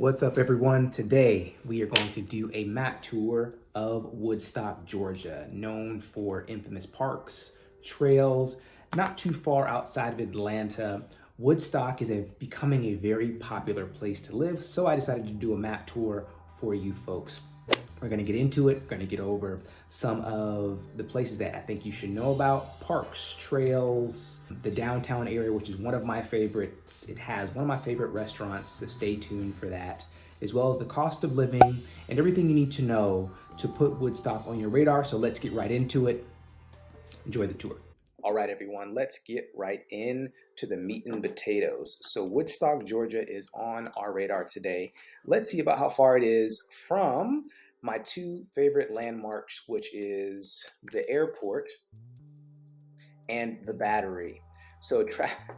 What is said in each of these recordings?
What's up, everyone? Today we are going to do a map tour of Woodstock, Georgia, known for infamous parks, trails, not too far outside of Atlanta. Woodstock is becoming a very popular place to live, so I decided to do a map tour for you folks. We're going to get into it. We're going to get over some of the places that I think you should know about, parks, trails, the downtown area, which is one of my favorites. It has one of my favorite restaurants, so stay tuned for that, as well as the cost of living and everything you need to know to put Woodstock on your radar. So let's get right into it. Enjoy the tour. All right, everyone, let's get right into the meat and potatoes. So Woodstock, Georgia is on our radar today. Let's see about how far it is from my two favorite landmarks, which is the airport and the Battery. So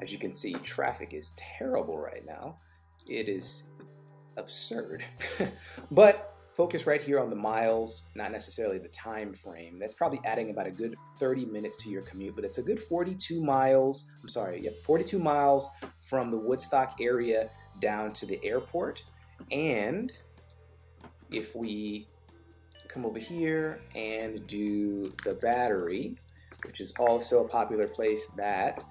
as you can see, traffic is terrible right now. It is absurd. But focus right here on the miles, not necessarily the time frame. That's probably adding about a good 30 minutes to your commute, but it's a good 42 miles. 42 miles from the Woodstock area down to the airport. And if we come over here and do the Battery, which is also a popular place that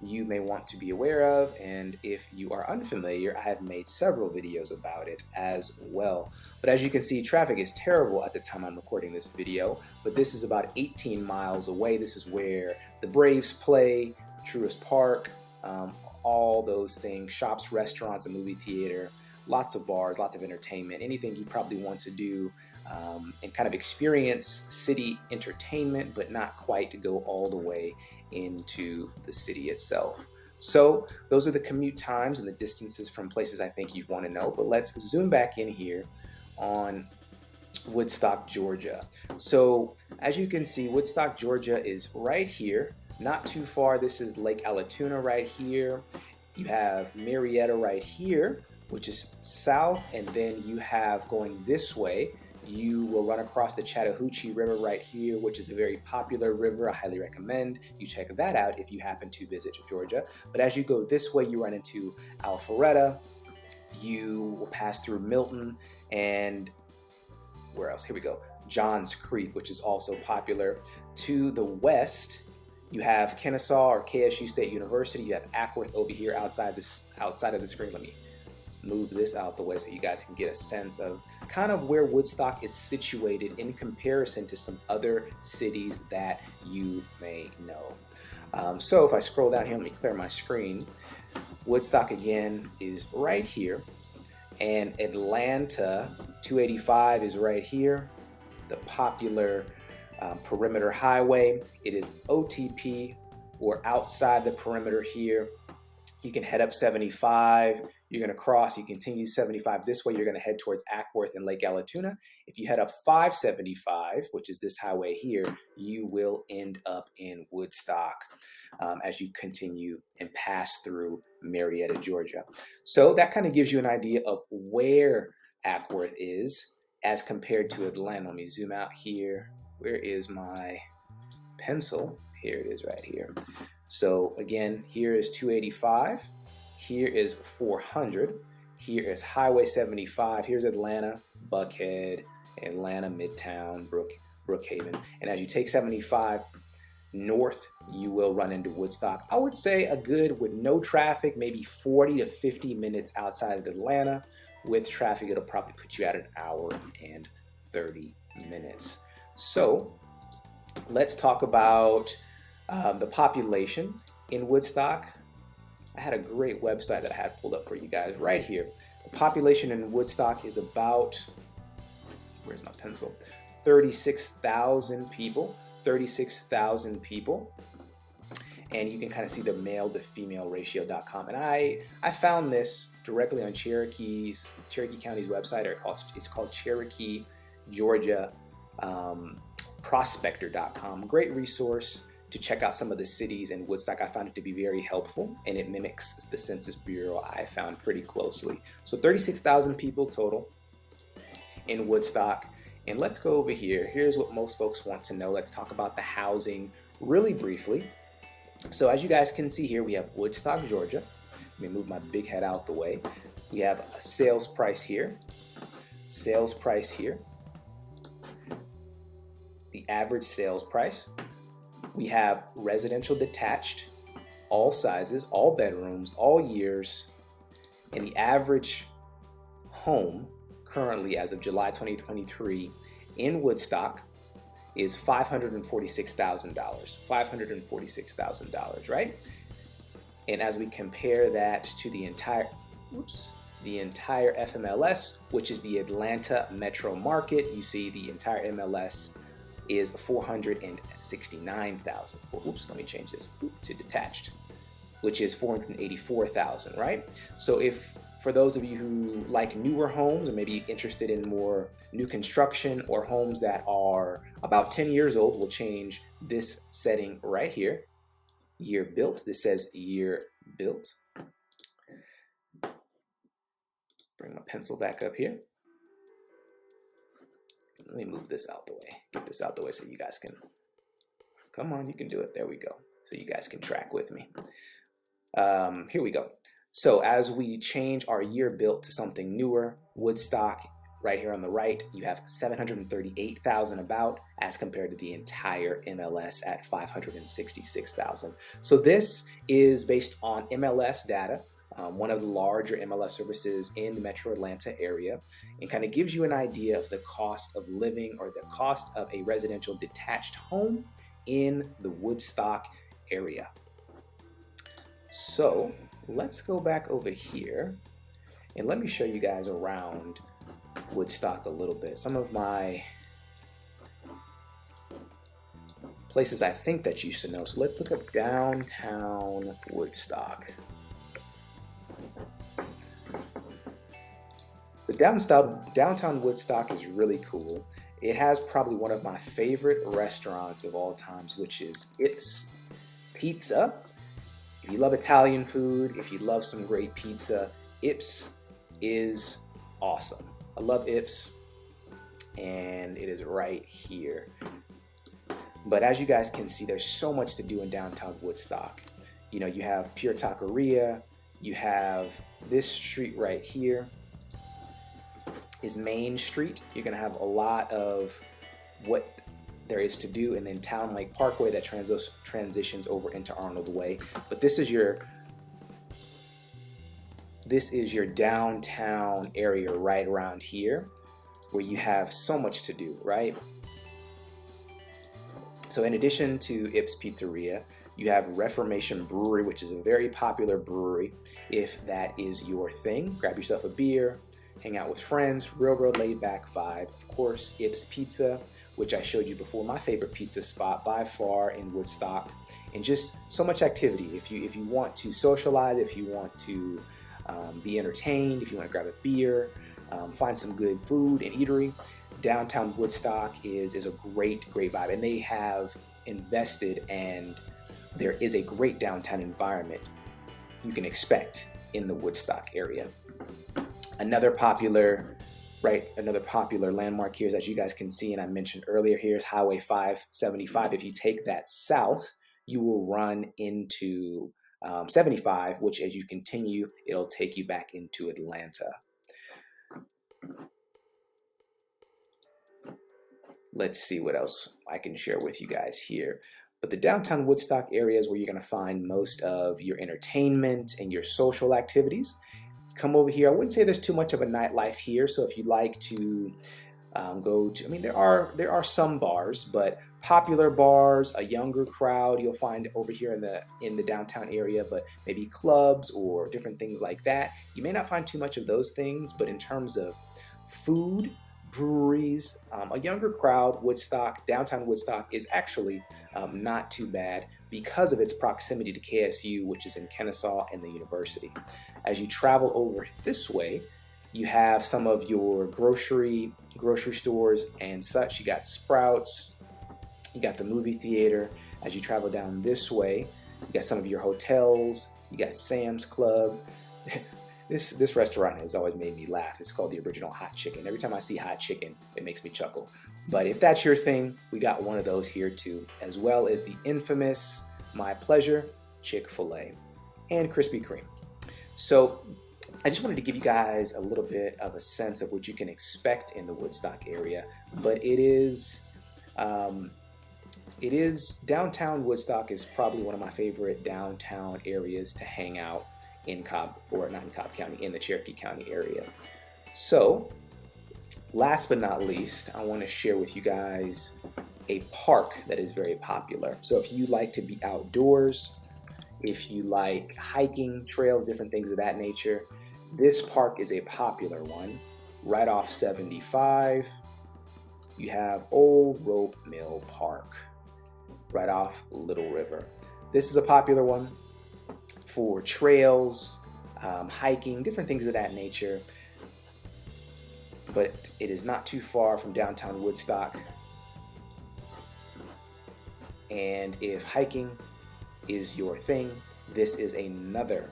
you may want to be aware of, and if you are unfamiliar, I have made several videos about it as well. But as you can see, traffic is terrible at the time I'm recording this video, but this is about 18 miles away. This is where the Braves play, Truist Park, all those things, shops, restaurants, a movie theater, lots of bars, lots of entertainment, anything you probably want to do and kind of experience city entertainment, but not quite to go all the way into the city itself. So those are the commute times and the distances from places I think you'd want to know. But let's zoom back in here on Woodstock, Georgia. So as you can see, Woodstock, Georgia is right here, not too far. This is Lake Allatoona right here. You have Marietta right here, which is south, and then you have going this way, you will run across the Chattahoochee River right here, which is a very popular river. I highly recommend you check that out if you happen to visit Georgia. But as you go this way, you run into Alpharetta, you will pass through Milton, and where else? Here we go. Johns Creek, which is also popular. To the west, you have Kennesaw or KSU State University. You have Ackworth over here outside of the screen. Let me move this out the way so you guys can get a sense of kind of where Woodstock is situated in comparison to some other cities that you may know. So if I scroll down here, let me clear my screen. Woodstock again is right here, and Atlanta 285 is right here, the popular perimeter highway. It is OTP, or outside the perimeter here. You can head up 75, you're going to cross, you continue 75 this way, you're going to head towards Ackworth and Lake Allatoona. If you head up 575, which is this highway here, you will end up in Woodstock as you continue and pass through Marietta, Georgia. So that kind of gives you an idea of where Ackworth is as compared to Atlanta. Let me zoom out here. Where is my pencil? Here it is right here. So again, here is 285, here is 400, here is Highway 75, here's Atlanta, Buckhead, Atlanta, Midtown, Brookhaven. And as you take 75 north, you will run into Woodstock. I would say a good, with no traffic, maybe 40 to 50 minutes outside of Atlanta. With traffic, it'll probably put you at an hour and 30 minutes. So let's talk about the population in Woodstock. I had a great website that I had pulled up for you guys right here. The population in Woodstock is about, where's my pencil? 36,000 people. 36,000 people. And you can kind of see the male to female ratio.com. And I found this directly on Cherokee County's website, or it's called Cherokee Georgia Prospector.com. Great resource to check out some of the cities in Woodstock. I found it to be very helpful, and it mimics the Census Bureau I found pretty closely. So 36,000 people total in Woodstock. And let's go over here. Here's what most folks want to know. Let's talk about the housing really briefly. So as you guys can see here, we have Woodstock, Georgia. Let me move my big head out the way. We have a sales price here, sales price here, the average sales price. We have residential detached, all sizes, all bedrooms, all years, and the average home currently as of July 2023 in Woodstock is $546,000, $546,000, right? And as we compare that to the entire FMLS, which is the Atlanta metro market, you see the entire MLS is 469,000. Oops, let me change this to detached, which is 484,000, right? So if, for those of you who like newer homes or maybe interested in more new construction or homes that are about 10 years old, we'll change this setting right here. Year built, this says year built. Bring my pencil back up here. Let me move this out the way. Get this out the way so you guys can, come on, you can do it. There we go. So you guys can track with me. Here we go. So as we change our year built to something newer, Woodstock, right here on the right, you have 738,000 about as compared to the entire MLS at 566,000. So this is based on MLS data, one of the larger MLS services in the Metro Atlanta area, and kind of gives you an idea of the cost of living or the cost of a residential detached home in the Woodstock area. So let's go back over here and let me show you guys around Woodstock a little bit. Some of my places I think that you should know. So let's look up downtown Woodstock. The downtown Woodstock is really cool. It has probably one of my favorite restaurants of all times, which is Ips Pizza. If you love Italian food, if you love some great pizza, Ips is awesome. I love Ips, and it is right here. But as you guys can see, there's so much to do in downtown Woodstock. You know, you have Pure Taqueria, you have this street right here is Main Street. You're gonna have a lot of what there is to do, and then Town Lake Parkway that transitions over into Arnold Way. But this is your downtown area right around here where you have so much to do, right? So in addition to Ips Pizzeria, you have Reformation Brewery, which is a very popular brewery. If that is your thing, grab yourself a beer, hang out with friends, real laid back vibe. Of course, Ips Pizza, which I showed you before, my favorite pizza spot by far in Woodstock, and just so much activity. If you want to socialize, if you want to be entertained, if you want to grab a beer, find some good food and eatery, downtown Woodstock is a great vibe, and they have invested, and there is a great downtown environment you can expect in the Woodstock area. Another popular landmark here is, as you guys can see, and I mentioned earlier, here's Highway 575. If you take that south, you will run into 75, which as you continue, it'll take you back into Atlanta. Let's see what else I can share with you guys here. But the downtown Woodstock area is where you're going to find most of your entertainment and your social activities. Come over here. I wouldn't say there's too much of a nightlife here, so if you'd like to go to, I mean, there are some bars, but popular bars, a younger crowd you'll find over here in the downtown area, but maybe clubs or different things like that. You may not find too much of those things, but in terms of food, breweries, a younger crowd, downtown Woodstock is actually not too bad because of its proximity to KSU, which is in Kennesaw and the university. As you travel over this way, you have some of your grocery stores and such. You got Sprouts, you got the movie theater. As you travel down this way, you got some of your hotels, you got Sam's Club. This restaurant has always made me laugh. It's called the Original Hot Chicken. Every time I see hot chicken, it makes me chuckle. But if that's your thing, we got one of those here too, as well as the infamous My Pleasure Chick-fil-A and Krispy Kreme. So I just wanted to give you guys a little bit of a sense of what you can expect in the Woodstock area, but it is downtown. Woodstock is probably one of my favorite downtown areas to hang out in Cobb, or not in Cobb County, in the Cherokee County area. So last but not least, I want to share with you guys a park that is very popular. So if you like to be outdoors, if you like hiking, trails, different things of that nature, this park is a popular one. Right off 75, you have Old Rope Mill Park, right off Little River. This is a popular one for trails, hiking, different things of that nature. But it is not too far from downtown Woodstock. And if hiking is your thing, this is another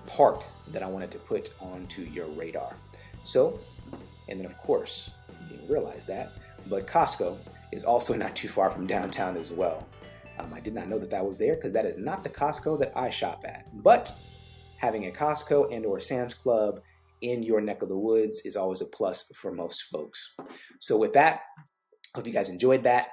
park that I wanted to put onto your radar. So, and then of course, you didn't realize that, but Costco is also not too far from downtown as well. I did not know that that was there, because that is not the Costco that I shop at. But having a Costco and or Sam's Club in your neck of the woods is always a plus for most folks. So with that, hope you guys enjoyed that,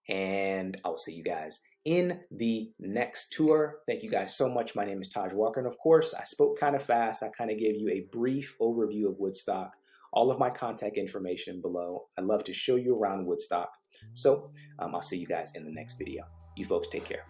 and I'll see you guys in the next tour. Thank you guys so much. My name is tajhwalker, and of course, I spoke kind of fast. I kind of gave you a brief overview of Woodstock. All of my contact information below. I'd love to show you around Woodstock. So I'll see you guys in the next video. You folks take care.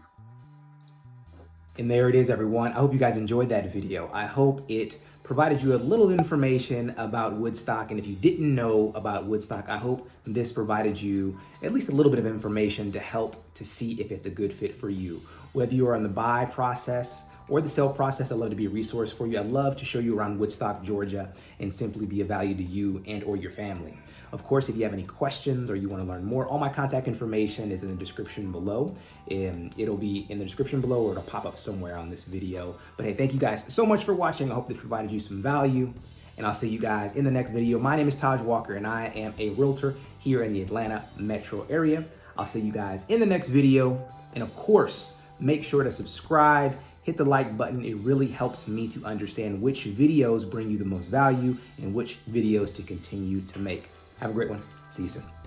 And there it is, everyone. I hope you guys enjoyed that video. I hope it provided you a little information about Woodstock. And if you didn't know about Woodstock, I hope this provided you at least a little bit of information to help to see if it's a good fit for you. Whether you are in the buy process or the sell process, I'd love to be a resource for you. I'd love to show you around Woodstock, Georgia, and simply be of value to you and or your family. Of course, if you have any questions or you want to learn more, all my contact information is in the description below. It'll be in the description below, or it'll pop up somewhere on this video. But hey, thank you guys so much for watching. I hope this provided you some value, and I'll see you guys in the next video. My name is tajhwalker, and I am a realtor here in the Atlanta metro area. I'll see you guys in the next video. And of course, make sure to subscribe, hit the like button. It really helps me to understand which videos bring you the most value and which videos to continue to make. Have a great one. See you soon.